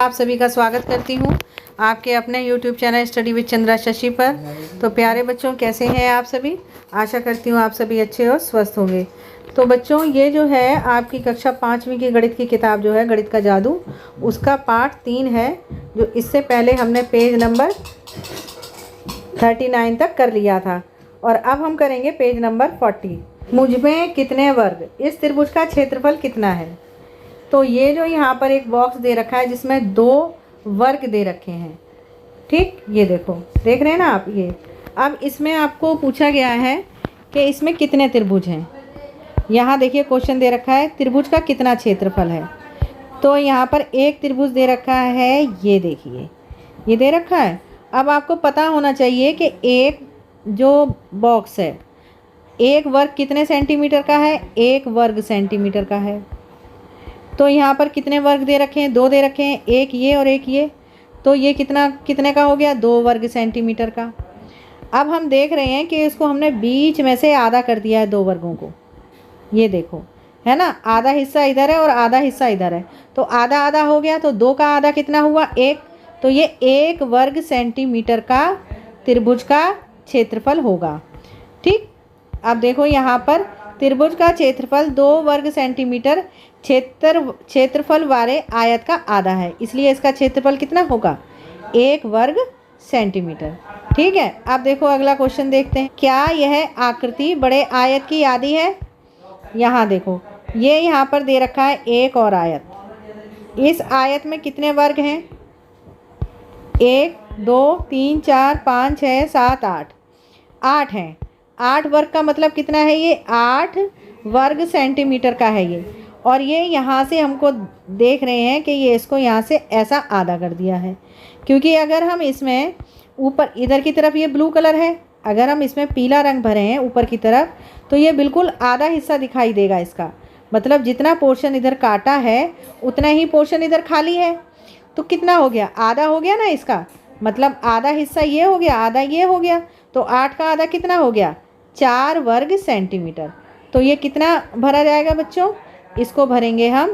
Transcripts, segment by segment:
आप सभी का स्वागत करती हूँ आपके अपने YouTube channel study with Chandra Shashi पर। तो प्यारे बच्चों, कैसे हैं आप सभी? आशा करती हूँ आप सभी अच्छे और स्वस्थ होंगे। तो बच्चों, ये जो है आपकी कक्षा 5वीं की गणित की किताब जो है गणित का जादू, उसका पार्ट 3 है, जो इससे पहले हमने पेज नंबर 39 तक कर लिया था और अब हम करेंगे पेज नंबर 40। मुझमें कितने वर्ग, इस त्रिभुज का क्षेत्रफल कितना है? तो ये जो यहाँ पर एक बॉक्स दे रखा है जिसमें 2 वर्ग दे रखे हैं, ठीक, ये देखो, देख रहे हैं ना आप ये। अब इसमें आपको पूछा गया है कि इसमें कितने त्रिभुज हैं। यहाँ देखिए क्वेश्चन दे रखा है त्रिभुज का कितना क्षेत्रफल है। तो यहाँ पर एक त्रिभुज दे रखा है, ये देखिए, ये दे रखा है। अब आपको पता होना चाहिए कि एक जो बॉक्स है, एक वर्ग कितने सेंटीमीटर का है? 1 वर्ग सेंटीमीटर का है। तो यहाँ पर कितने वर्ग दे रखे हैं? 2 दे रखे हैं, एक ये और एक ये। तो ये कितने का हो गया? 2 वर्ग सेंटीमीटर का। अब हम देख रहे हैं कि इसको हमने बीच में से आधा कर दिया है 2 वर्गों को, ये देखो, है ना। आधा हिस्सा इधर है और आधा हिस्सा इधर है, तो आधा आधा हो गया। तो 2 का आधा कितना हुआ? 1। तो ये 1 वर्ग सेंटीमीटर का त्रिभुज का क्षेत्रफल होगा, ठीक। अब देखो यहाँ पर त्रिभुज का क्षेत्रफल 2 वर्ग सेंटीमीटर क्षेत्रफल वाले आयत का आधा है, इसलिए इसका क्षेत्रफल कितना होगा? 1 वर्ग सेंटीमीटर, ठीक है। अब देखो अगला क्वेश्चन देखते हैं। क्या यह आकृति बड़े आयत की आधी है? यहाँ देखो, ये यहाँ पर दे रखा है एक और आयत। इस आयत में कितने वर्ग हैं? 1 2 3 4 5 6 7 8, 8 हैं। 8 वर्ग का मतलब कितना है? ये 8 वर्ग सेंटीमीटर का है ये। और ये यहाँ से हमको देख रहे हैं कि ये इसको यहाँ से ऐसा आधा कर दिया है, क्योंकि अगर हम इसमें ऊपर इधर की तरफ, ये ब्लू कलर है, अगर हम इसमें पीला रंग भरे हैं ऊपर की तरफ, तो ये बिल्कुल आधा हिस्सा दिखाई देगा इसका। मतलब जितना पोर्शन इधर काटा है उतना ही पोर्शन इधर खाली है। तो कितना हो गया? आधा हो गया ना इसका, मतलब आधा हिस्सा ये हो गया, आधा ये हो गया। तो 8 का आधा कितना हो गया? 4 वर्ग सेंटीमीटर। तो ये कितना भरा जाएगा बच्चों? इसको भरेंगे हम,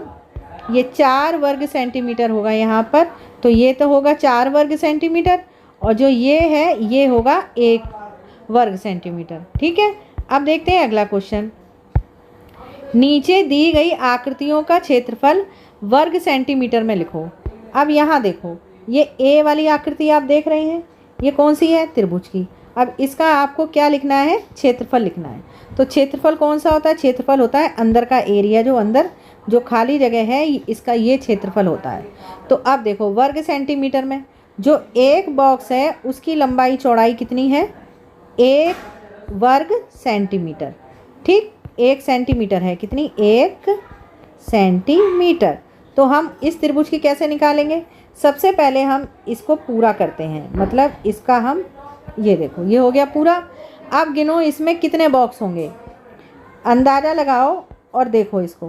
ये 4 वर्ग सेंटीमीटर होगा यहाँ पर। तो ये तो होगा 4 वर्ग सेंटीमीटर, और जो ये है ये होगा 1 वर्ग सेंटीमीटर, ठीक है। अब देखते हैं अगला क्वेश्चन। नीचे दी गई आकृतियों का क्षेत्रफल वर्ग सेंटीमीटर में लिखो। अब यहाँ देखो, ये ए वाली आकृति आप देख रहे हैं, ये कौन सी है? त्रिभुज की। अब इसका आपको क्या लिखना है? क्षेत्रफल लिखना है। तो क्षेत्रफल कौन सा होता है? क्षेत्रफल होता है अंदर का एरिया, जो अंदर जो खाली जगह है इसका ये क्षेत्रफल होता है। तो अब देखो, वर्ग सेंटीमीटर में जो एक बॉक्स है उसकी लंबाई चौड़ाई कितनी है? 1 वर्ग सेंटीमीटर, ठीक। 1 सेंटीमीटर है, कितनी? 1 सेंटीमीटर। तो हम इस त्रिभुज की कैसे निकालेंगे? सबसे पहले हम इसको पूरा करते हैं, मतलब इसका हम, ये देखो, ये हो गया पूरा। अब गिनो इसमें कितने बॉक्स होंगे, अंदाज़ा लगाओ और देखो इसको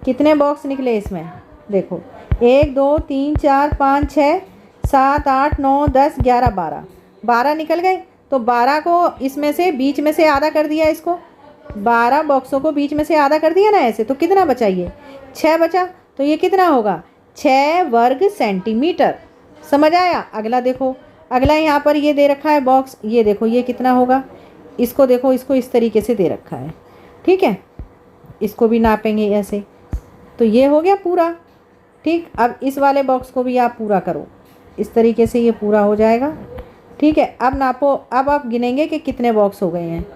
कितने बॉक्स निकले इसमें। देखो 1 2 3 4 5 6 7 8 9 10 11 12, 12 निकल गए। तो 12 को इसमें से बीच में से आधा कर दिया, इसको 12 बॉक्सों को बीच में से आधा कर दिया ना ऐसे। तो कितना बचा? ये 6 बचा। तो ये कितना होगा? 6 वर्ग सेंटीमीटर। समझ आया? अगला देखो, अगला यहाँ पर ये दे रखा है बॉक्स, ये देखो ये कितना होगा। इसको देखो, इसको इस तरीके से दे रखा है, ठीक है। इसको भी नापेंगे ऐसे, तो ये हो गया पूरा, ठीक। अब इस वाले बॉक्स को भी आप पूरा करो, इस तरीके से ये पूरा हो जाएगा, ठीक है। अब नापो, अब आप गिनेंगे कि कितने बॉक्स हो गए हैं।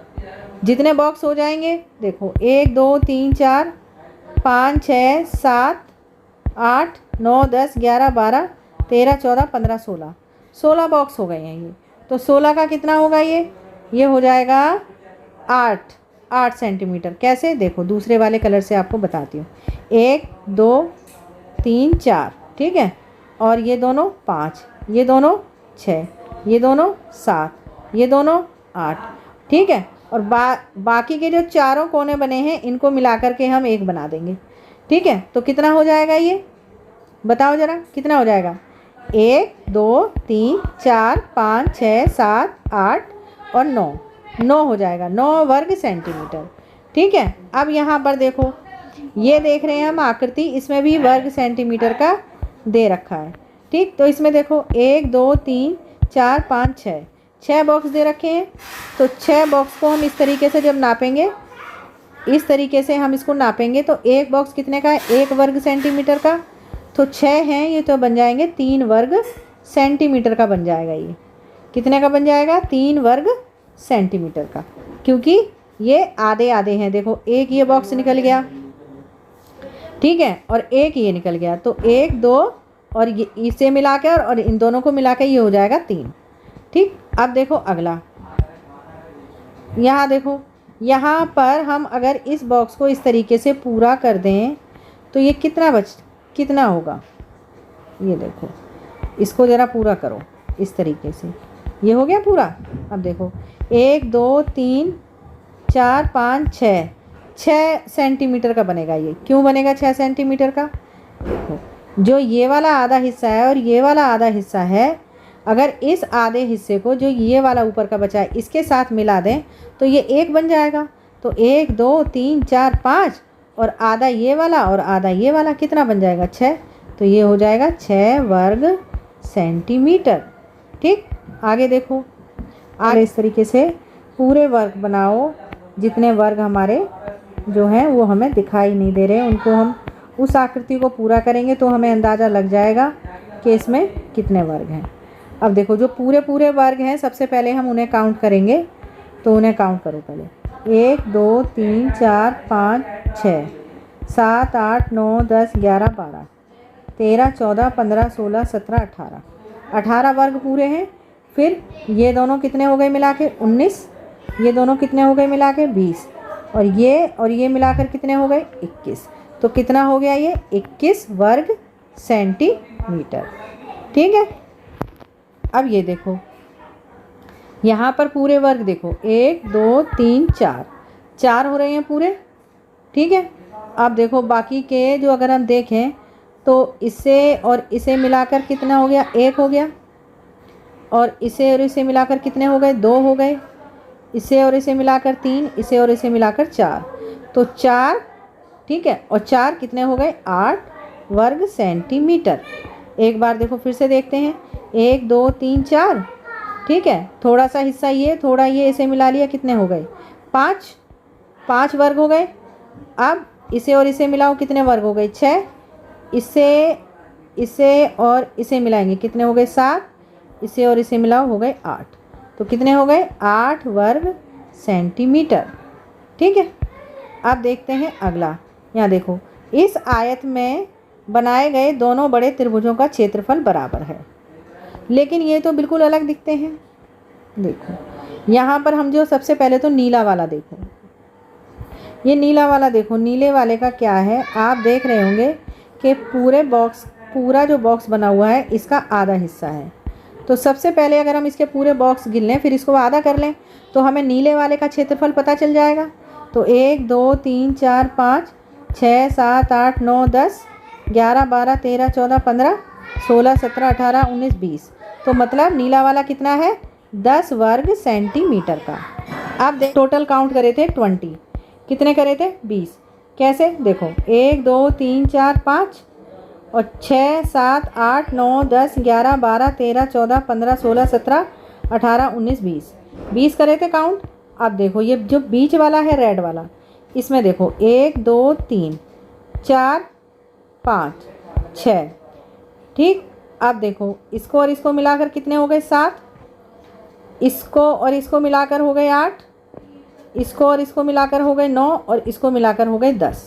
जितने बॉक्स हो जाएंगे, देखो 1 2 3 4 5 6 7 8 9 10 11 12 13 14 15 16, 16 बॉक्स हो गए हैं ये। तो 16 का कितना होगा? ये हो जाएगा 8 सेंटीमीटर। कैसे? देखो दूसरे वाले कलर से आपको बताती हूँ। 1 2 3 4, ठीक है, और ये दोनों 5, ये दोनों 6, ये दोनों 7, ये दोनों 8, ठीक है। और बाकी के जो चारों कोने बने हैं इनको मिलाकर के हम एक बना देंगे, ठीक है। तो कितना हो जाएगा ये? बताओ ज़रा, कितना हो जाएगा? 1 2 3 4 5 6 7 8 और 9 हो जाएगा, 9 वर्ग सेंटीमीटर, ठीक है। अब यहाँ पर देखो, ये देख रहे हैं हम आकृति, इसमें भी वर्ग सेंटीमीटर का दे रखा है। ठीक, तो इसमें देखो 1 2 3 4 5 6 6 बॉक्स दे रखे हैं। तो 6 बॉक्स को हम इस तरीके से जब नापेंगे, इस तरीके से हम इसको नापेंगे तो एक बॉक्स कितने का है, 1 वर्ग सेंटीमीटर का। तो 6 हैं ये, तो बन जाएंगे 3 वर्ग सेंटीमीटर का बन जाएगा। ये कितने का बन जाएगा, 3 वर्ग सेंटीमीटर का, क्योंकि ये आधे आधे हैं। देखो एक ये बॉक्स निकल गया, ठीक है, और एक ये निकल गया। तो 1 2 और ये इसे मिलाकर और इन दोनों को मिलाकर ये हो जाएगा 3। ठीक, अब देखो अगला, यहाँ देखो, यहाँ पर हम अगर इस बॉक्स को इस तरीके से पूरा कर दें तो ये कितना होगा, ये देखो, इसको ज़रा पूरा करो इस तरीके से, ये हो गया पूरा। अब देखो 1 2 3 4 5 6 सेंटीमीटर का बनेगा। ये क्यों बनेगा 6 सेंटीमीटर का, देखो जो ये वाला आधा हिस्सा है और ये वाला आधा हिस्सा है, अगर इस आधे हिस्से को जो ये वाला ऊपर का बचा है इसके साथ मिला दें तो ये 1 बन जाएगा। तो 1 2 3 4 5 और आधा ये वाला और आधा ये वाला कितना बन जाएगा, 6। तो ये हो जाएगा 6 वर्ग सेंटीमीटर। ठीक, आगे देखो, आगे इस तरीके से पूरे वर्ग बनाओ। जितने वर्ग हमारे जो हैं वो हमें दिखाई नहीं दे रहे, उनको हम उस आकृति को पूरा करेंगे तो हमें अंदाज़ा लग जाएगा कि इसमें कितने वर्ग हैं। अब देखो जो पूरे वर्ग हैं, सबसे पहले हम उन्हें काउंट करेंगे। तो उन्हें काउंट करो पहले, 1 2 3 4 5 6 7 8 9 10 11 12 13 14 15 16 17 18 वर्ग पूरे हैं। फिर ये दोनों कितने हो गए मिला के, 19। ये दोनों कितने हो गए मिला के, 20। और ये मिलाकर कितने हो गए, 21। तो कितना हो गया ये, 21 वर्ग सेंटीमीटर। ठीक है, अब ये देखो यहाँ पर पूरे वर्ग देखो, 1 2 3 4 हो रहे हैं पूरे। ठीक है, अब देखो बाकी के जो अगर हम देखें तो इससे और इसे मिलाकर कितना हो गया, 1 हो गया। और इसे मिलाकर कितने हो गए, 2 हो गए। इसे और इसे मिलाकर 3, इसे और इसे मिलाकर 4, तो 4। ठीक है, और 4 कितने हो गए, 8 वर्ग सेंटीमीटर। एक बार देखो फिर से देखते हैं, 1 2 3 4। ठीक है, थोड़ा सा हिस्सा ये, थोड़ा ये, इसे मिला लिया, कितने हो गए, 5 वर्ग हो गए। अब इसे और इसे मिलाओ, कितने वर्ग हो गए, 6। इसे और इसे मिलाएंगे, कितने हो गए, 7। इसे और इसे मिलाओ, हो गए 8। तो कितने हो गए, 8 वर्ग सेंटीमीटर। ठीक है, अब देखते हैं अगला। यहाँ देखो, इस आयत में बनाए गए दोनों बड़े त्रिभुजों का क्षेत्रफल बराबर है, लेकिन ये तो बिल्कुल अलग दिखते हैं। देखो यहाँ पर हम जो सबसे पहले तो नीला वाला देखो, ये नीला वाला देखो, नीले वाले का क्या है, आप देख रहे होंगे कि पूरा जो बॉक्स बना हुआ है इसका आधा हिस्सा है। तो सबसे पहले अगर हम इसके पूरे बॉक्स गिन लें, फिर इसको आधा कर लें, तो हमें नीले वाले का क्षेत्रफल पता चल जाएगा। तो 1 2 3 4 5 6 7 8 9 10 11 12 13 14 15 16 17 18 19 20। तो मतलब नीला वाला कितना है, 10 वर्ग सेंटीमीटर का। आप देख, टोटल काउंट करे थे 20, कितने करे थे, 20। कैसे, देखो 1 2 3 4 5 और 6 7 8 9 10 11 12 13 14 15 16 17 18 19 20 20 करे थे काउंट। अब देखो ये जो बीच वाला है रेड वाला, इसमें देखो 1 2 3 4 5 6। ठीक, अब देखो इसको और इसको मिलाकर कितने हो गए, 7। इसको और इसको मिलाकर हो गए 8। इसको और इसको मिलाकर हो गए 9 और इसको मिलाकर हो गए 10।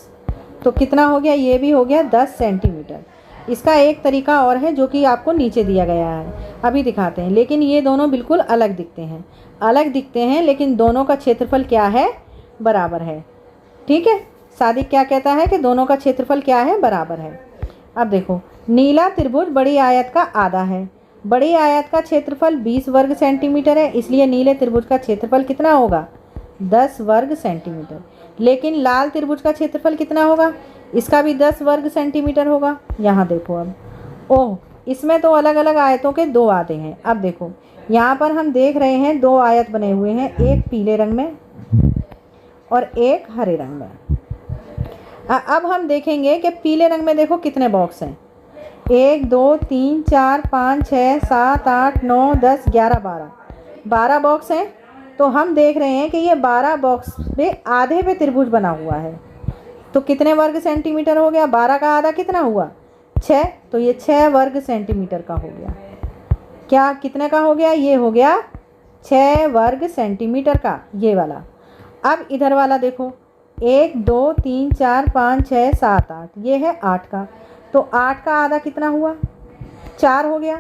तो कितना हो गया, ये भी हो गया 10 सेंटीमीटर। इसका एक तरीका और है जो कि आपको नीचे दिया गया है, अभी दिखाते हैं। लेकिन ये दोनों बिल्कुल अलग दिखते हैं, लेकिन दोनों का क्षेत्रफल क्या है, बराबर है। ठीक है, सादिक क्या कहता है कि दोनों का क्षेत्रफल क्या है, बराबर है। अब देखो, नीला त्रिभुज बड़ी आयत का आधा है। बड़ी आयत का क्षेत्रफल 20 वर्ग सेंटीमीटर है, इसलिए नीले त्रिभुज का क्षेत्रफल कितना होगा, 10 वर्ग सेंटीमीटर। लेकिन लाल त्रिभुज का क्षेत्रफल कितना होगा, इसका भी 10 वर्ग सेंटीमीटर होगा। यहाँ देखो, अब ओह, इसमें तो अलग अलग आयतों के 2 आते हैं। अब देखो यहाँ पर हम देख रहे हैं 2 आयत बने हुए हैं, एक पीले रंग में और एक हरे रंग में। अब हम देखेंगे कि पीले रंग में देखो कितने बॉक्स हैं। 1 2 3 4 5 6 7 8 9 10 11 12 बॉक्स हैं। तो हम देख रहे हैं कि ये 12 बॉक्स में आधे पे त्रिभुज बना हुआ है। तो कितने वर्ग सेंटीमीटर हो गया? 12 का आधा कितना हुआ? 6। तो ये 6 वर्ग सेंटीमीटर का हो गया। क्या कितने का हो गया? ये हो गया 6 वर्ग सेंटीमीटर का, ये वाला। अब इधर वाला देखो, 1 2 3 4 5 6 7 8, ये है 8 का। तो 8 का आधा कितना हुआ? 4 हो गया,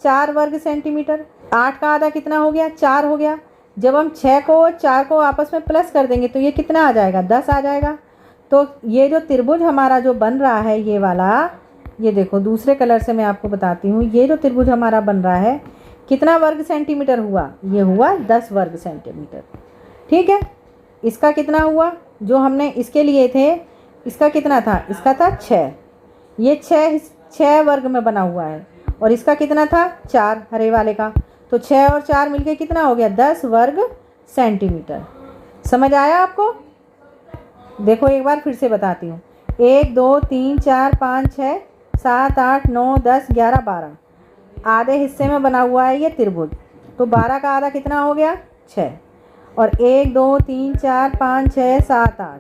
4 वर्ग सेंटीमीटर। 8 का आधा कितना हो गया? 4 हो गया। जब हम 6 को 4 को आपस में प्लस कर देंगे तो ये कितना आ जाएगा? 10 आ जाएगा। तो ये जो त्रिभुज हमारा जो बन रहा है, ये वाला, ये देखो दूसरे कलर से मैं आपको बताती हूँ। ये जो त्रिभुज हमारा बन रहा है कितना वर्ग सेंटीमीटर हुआ? ये हुआ 10 वर्ग सेंटीमीटर। ठीक है। इसका कितना हुआ जो हमने इसके लिए थे? इसका कितना था? इसका था 6। ये 6 वर्ग में बना हुआ है। और इसका कितना था? 4, हरे वाले का। तो 6 और 4 मिलके कितना हो गया? 10 वर्ग सेंटीमीटर। समझ आया आपको? देखो एक बार फिर से बताती हूँ। 1 2 3 4 5 6 7 8 9 10 11 12, आधे हिस्से में बना हुआ है ये त्रिभुज। तो 12 का आधा कितना हो गया? 6। और 1 2 3 4 5 6 7 8,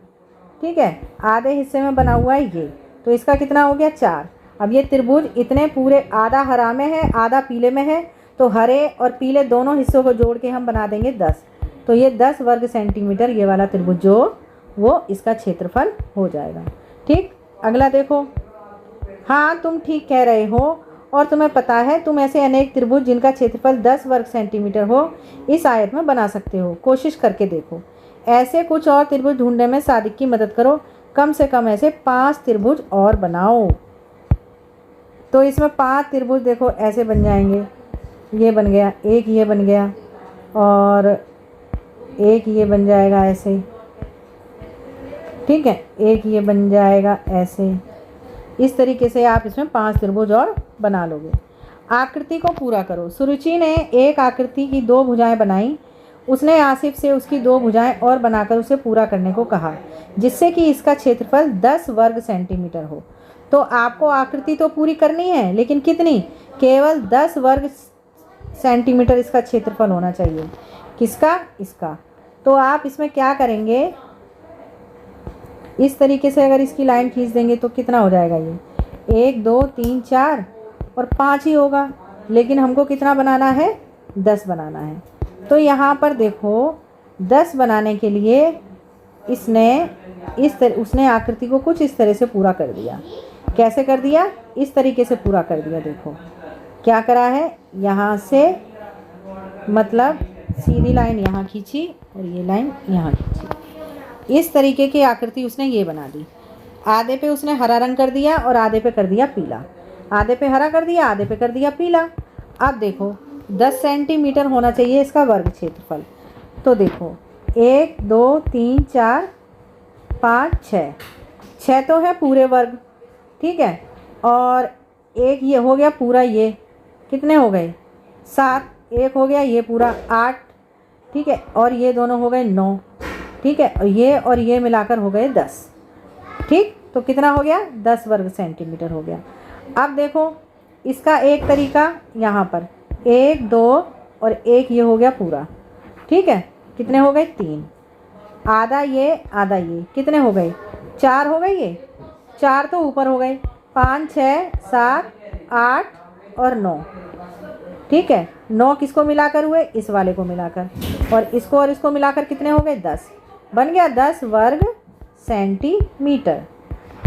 ठीक है, आधे हिस्से में बना हुआ है ये। तो इसका कितना हो गया? 4। अब ये त्रिभुज इतने पूरे, आधा हरा में है आधा पीले में है, तो हरे और पीले दोनों हिस्सों को जोड़ के हम बना देंगे 10। तो ये 10 वर्ग सेंटीमीटर ये वाला त्रिभुज जो वो इसका क्षेत्रफल हो जाएगा। ठीक। अगला देखो। हाँ, तुम ठीक कह रहे हो और तुम्हें पता है तुम ऐसे अनेक त्रिभुज जिनका क्षेत्रफल 10 वर्ग सेंटीमीटर हो इस आयत में बना सकते हो। कोशिश करके देखो। ऐसे कुछ और त्रिभुज ढूंढने में सादिक की मदद करो। कम से कम ऐसे 5 त्रिभुज और बनाओ। तो इसमें 5 त्रिभुज देखो ऐसे बन जाएंगे। ये बन गया, एक ये बन गया और एक ये बन जाएगा ऐसे। ठीक है, एक ये बन जाएगा ऐसे। इस तरीके से आप इसमें 5 त्रिभुज और बना लोगे। आकृति को पूरा करो। सुरुचि ने एक आकृति की 2 भुजाएं बनाई। उसने आसिफ से उसकी 2 भुजाएं और बनाकर उसे पूरा करने को कहा, जिससे कि इसका क्षेत्रफल 10 वर्ग सेंटीमीटर हो। तो आपको आकृति तो पूरी करनी है, लेकिन कितनी? केवल 10 वर्ग सेंटीमीटर इसका क्षेत्रफल होना चाहिए। किसका? इसका। तो आप इसमें क्या करेंगे? इस तरीके से अगर इसकी लाइन खींच देंगे तो कितना हो जाएगा? ये 1 2 3 4 और 5 ही होगा, लेकिन हमको कितना बनाना है? 10 बनाना है। तो यहाँ पर देखो 10 बनाने के लिए उसने आकृति को कुछ इस तरह से पूरा कर दिया। कैसे कर दिया? इस तरीके से पूरा कर दिया। देखो क्या करा है, यहाँ से मतलब सीधी लाइन यहाँ खींची और ये लाइन यहाँ खींची। इस तरीके की आकृति उसने ये बना दी। आधे पे उसने हरा रंग कर दिया और आधे पे कर दिया पीला। आधे पे हरा कर दिया, आधे पे कर दिया पीला। अब देखो 10 सेंटीमीटर होना चाहिए इसका वर्ग क्षेत्रफल। तो देखो 1 2 3 4 5 6, 6 तो है पूरे वर्ग, ठीक है। और एक ये हो गया पूरा, ये कितने हो गए? 7। एक हो गया ये पूरा 8, ठीक है। और ये दोनों हो गए 9, ठीक है। और ये मिलाकर हो गए 10। ठीक। तो कितना हो गया? 10 वर्ग सेंटीमीटर हो गया। अब देखो इसका एक तरीका यहाँ पर 1 2 और एक ये हो गया पूरा, ठीक है। कितने हो गए? 3। आधा ये आधा ये, कितने हो गए? 4 हो गए। ये 4 तो ऊपर हो गए, 5 6 7 8 और 9, ठीक है। 9 किसको मिलाकर हुए? इस वाले को मिलाकर। और इसको मिलाकर कितने हो गए? 10। बन गया 10 वर्ग सेंटीमीटर।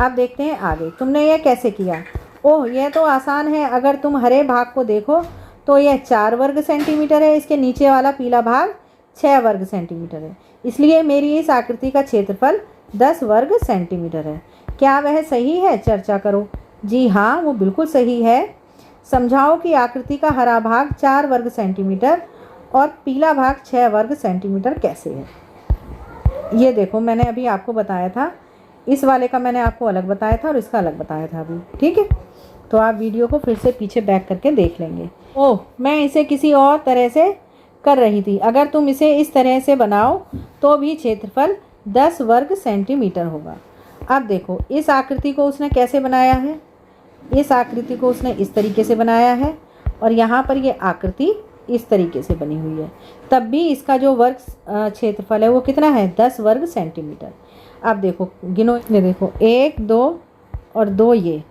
अब देखते हैं आगे तुमने ये कैसे किया। ओह, यह तो आसान है। अगर तुम हरे भाग को देखो तो यह 4 वर्ग सेंटीमीटर है। इसके नीचे वाला पीला भाग 6 वर्ग सेंटीमीटर है। इसलिए मेरी इस आकृति का क्षेत्रफल 10 वर्ग सेंटीमीटर है। क्या वह सही है? चर्चा करो। जी हाँ, वो बिल्कुल सही है। समझाओ कि आकृति का हरा भाग 4 वर्ग सेंटीमीटर और पीला भाग 6 वर्ग सेंटीमीटर कैसे है। ये देखो मैंने अभी आपको बताया था, इस वाले का मैंने आपको अलग बताया था और इसका अलग बताया था अभी, ठीक है। तो आप वीडियो को फिर से पीछे बैक करके देख लेंगे। ओह, मैं इसे किसी और तरह से कर रही थी। अगर तुम इसे इस तरह से बनाओ तो भी क्षेत्रफल 10 वर्ग सेंटीमीटर होगा। अब देखो इस आकृति को उसने कैसे बनाया है। इस आकृति को उसने इस तरीके से बनाया है और यहाँ पर ये आकृति इस तरीके से बनी हुई है, तब भी इसका जो वर्ग क्षेत्रफल है वो कितना है, 10 वर्ग सेंटीमीटर। अब देखो गिनो, ये देखो 1 2 और 2 ये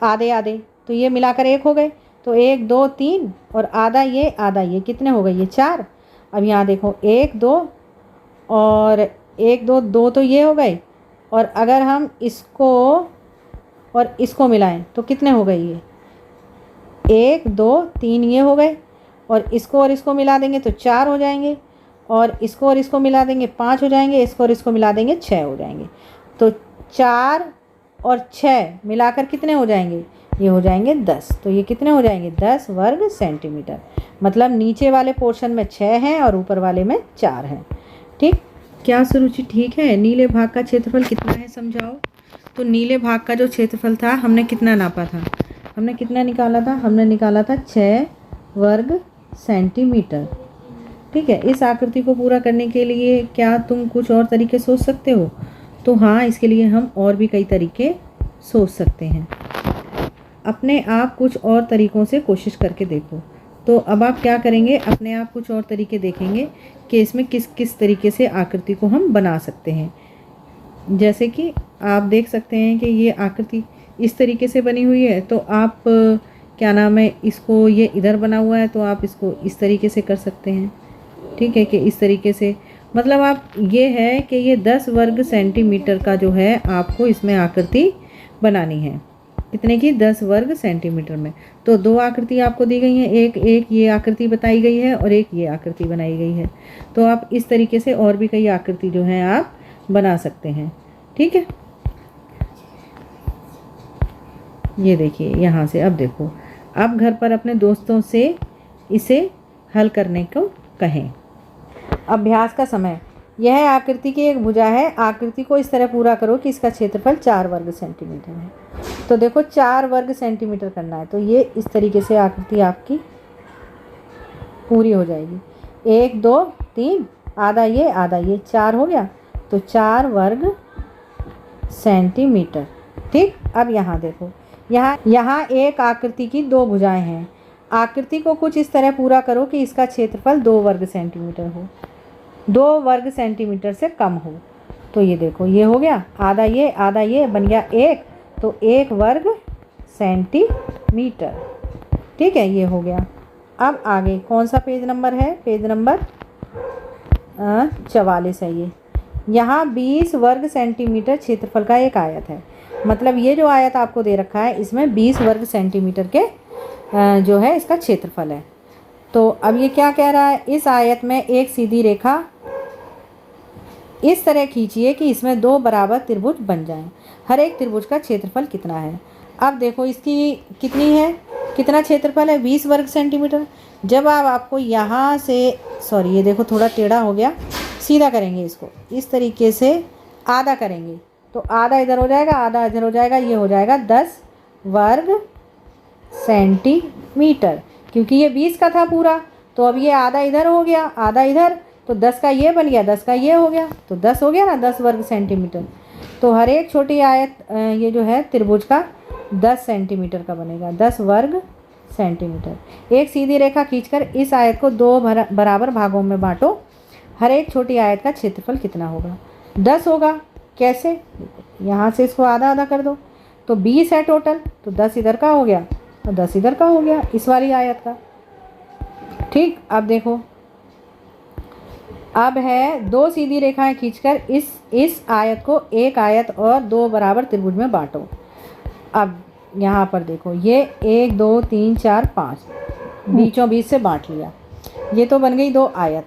आधे आधे, तो ये मिलाकर 1 हो गए, तो 1 2 3 और आधा ये कितने हो गए, ये 4। अब यहाँ देखो 1 2 और 1 2 2 तो ये हो गए, और अगर हम इसको और इसको मिलाएं तो कितने हो गए, ये 1 2 3 ये हो गए, और इसको मिला देंगे तो 4 हो जाएंगे, और इसको मिला देंगे 5 हो जाएंगे, इसको मिला देंगे 6 हो जाएंगे। तो 4 और 6 मिलाकर कितने हो जाएंगे, ये हो जाएंगे 10। तो ये कितने हो जाएंगे, 10 वर्ग सेंटीमीटर। मतलब नीचे वाले पोर्शन में 6 हैं और ऊपर वाले में 4 हैं। ठीक, क्या सुरुचि ठीक है? नीले भाग का क्षेत्रफल कितना है समझाओ। तो नीले भाग का जो क्षेत्रफल था हमने कितना नापा था, हमने कितना निकाला था, हमने निकाला था 6 वर्ग सेंटीमीटर। ठीक है, इस आकृति को पूरा करने के लिए क्या तुम कुछ और तरीके सोच सकते हो? तो हाँ, इसके लिए हम और भी कई तरीके सोच सकते हैं। अपने आप कुछ और तरीक़ों से कोशिश करके देखो। तो अब आप क्या करेंगे, अपने आप कुछ और तरीके देखेंगे कि इसमें किस किस तरीके से आकृति को हम बना सकते हैं। जैसे कि आप देख सकते हैं कि ये आकृति इस तरीके से बनी हुई है, तो आप क्या नाम है, इसको ये इधर बना हुआ है तो आप इसको इस तरीके से कर सकते हैं। ठीक है, कि इस तरीके से, मतलब आप ये है कि ये 10 वर्ग सेंटीमीटर का जो है आपको इसमें आकृति बनानी है। कितने की, 10 वर्ग सेंटीमीटर में। तो 2 आकृति आपको दी गई हैं, एक ये आकृति बताई गई है और एक ये आकृति बनाई गई है। तो आप इस तरीके से और भी कई आकृति जो है आप बना सकते हैं। ठीक है, ये देखिए यहाँ से। अब देखो, अब घर पर अपने दोस्तों से इसे हल करने को कहें। अभ्यास का समय। यह आकृति की एक भुजा है। आकृति को इस तरह पूरा करो कि इसका क्षेत्रफल 4 वर्ग सेंटीमीटर है। तो देखो 4 वर्ग सेंटीमीटर करना है, तो ये इस तरीके से आकृति आपकी पूरी हो जाएगी। 1 2 3 आधा ये 4 हो गया, तो 4 वर्ग सेंटीमीटर। ठीक, अब यहाँ देखो, यहाँ एक आकृति की 2 भुजाएं हैं। आकृति को कुछ इस तरह पूरा करो कि इसका क्षेत्रफल 2 वर्ग सेंटीमीटर हो, 2 वर्ग सेंटीमीटर से कम हो। तो ये देखो, ये हो गया, आधा ये बन गया 1, तो 1 वर्ग सेंटीमीटर। ठीक है, ये हो गया। अब आगे कौन सा पेज नंबर है, पेज नंबर 44 है ये। यहाँ 20 वर्ग सेंटीमीटर क्षेत्रफल का एक आयत है। मतलब ये जो आयत आपको दे रखा है इसमें 20 वर्ग सेंटीमीटर के जो है इसका क्षेत्रफल है। तो अब ये क्या कह रहा है, इस आयत में एक सीधी रेखा इस तरह खींचिए कि इसमें 2 बराबर त्रिभुज बन जाएं। हर एक त्रिभुज का क्षेत्रफल कितना है। अब देखो इसकी कितनी है, कितना क्षेत्रफल है, 20 वर्ग सेंटीमीटर। जब आपको यहाँ से, सॉरी ये देखो थोड़ा टेढ़ा हो गया, सीधा करेंगे इसको, इस तरीके से आधा करेंगे तो आधा इधर हो जाएगा, आधा इधर हो जाएगा, ये हो जाएगा 10 वर्ग सेंटीमीटर। क्योंकि ये 20 का था पूरा, तो अब ये आधा इधर हो गया, आधा इधर, तो 10 का ये बन गया, 10 का ये हो गया, तो 10 हो गया ना, 10 वर्ग सेंटीमीटर। तो हर एक छोटी आयत ये जो है त्रिभुज का 10 सेंटीमीटर का बनेगा, 10 वर्ग सेंटीमीटर। एक सीधी रेखा खींचकर इस आयत को 2 बराबर भागों में बांटो। हर एक छोटी आयत का क्षेत्रफल कितना होगा, 10 होगा। कैसे, यहाँ से इसको आधा आधा कर दो, तो 20 है टोटल, तो 10 इधर का हो गया और 10 इधर का हो गया इस वाली आयत का। ठीक, अब देखो, अब है 2 सीधी रेखाएं खींचकर इस आयत को एक आयत और 2 बराबर त्रिभुज में बांटो। अब यहाँ पर देखो, ये 1 2 3 4 5 बीचों बीच से बांट लिया, ये तो बन गई 2 आयत।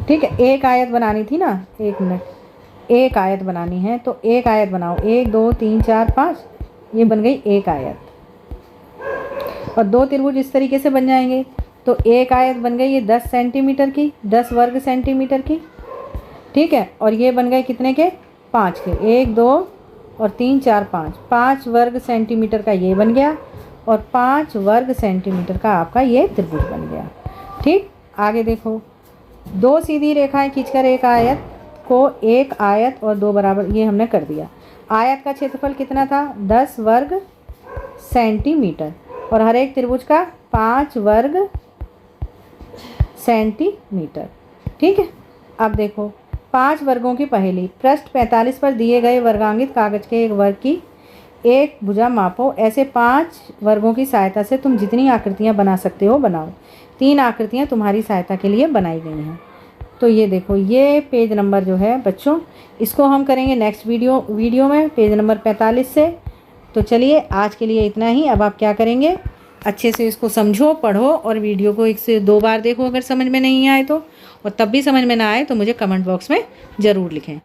ठीक है, एक आयत बनानी थी ना, 1 मिनट, एक आयत बनानी है तो एक आयत बनाओ, 1 2 3 4 5, ये बन गई एक आयत। और 2 त्रिभुज इस तरीके से बन जाएंगे, तो एक आयत बन गई ये 10 सेंटीमीटर की, 10 वर्ग सेंटीमीटर की। ठीक है, और ये बन गए कितने के, 5 के, 1 2 और 3 4 5 वर्ग सेंटीमीटर का ये बन गया, और 5 वर्ग सेंटीमीटर का आपका ये त्रिभुज बन गया। ठीक, आगे देखो, 2 सीधी रेखाएं खींचकर एक आयत को एक आयत और 2 बराबर, ये हमने कर दिया। आयत का क्षेत्रफल कितना था? 10 वर्ग सेंटीमीटर। और हर एक त्रिभुज का 5 वर्ग सेंटीमीटर। ठीक है। अब देखो 5 वर्गों की पहेली। पृष्ठ 45 पर दिए गए वर्गांकित कागज के एक वर्ग की एक भुजा मापो। ऐसे 5 वर्गों की सहायता से तुम जितनी आकृतियां बना सकते हो बनाओ। 3 आकृतियां तुम्हारी सहायता के लिए बनाई गई हैं। तो ये देखो, ये पेज नंबर जो है बच्चों, इसको हम करेंगे नेक्स्ट वीडियो में, पेज नंबर 45 से। तो चलिए आज के लिए इतना ही। अब आप क्या करेंगे, अच्छे से इसको समझो, पढ़ो और वीडियो को 1 से 2 बार देखो अगर समझ में नहीं आए तो। और तब भी समझ में ना आए तो मुझे कमेंट बॉक्स में ज़रूर लिखें।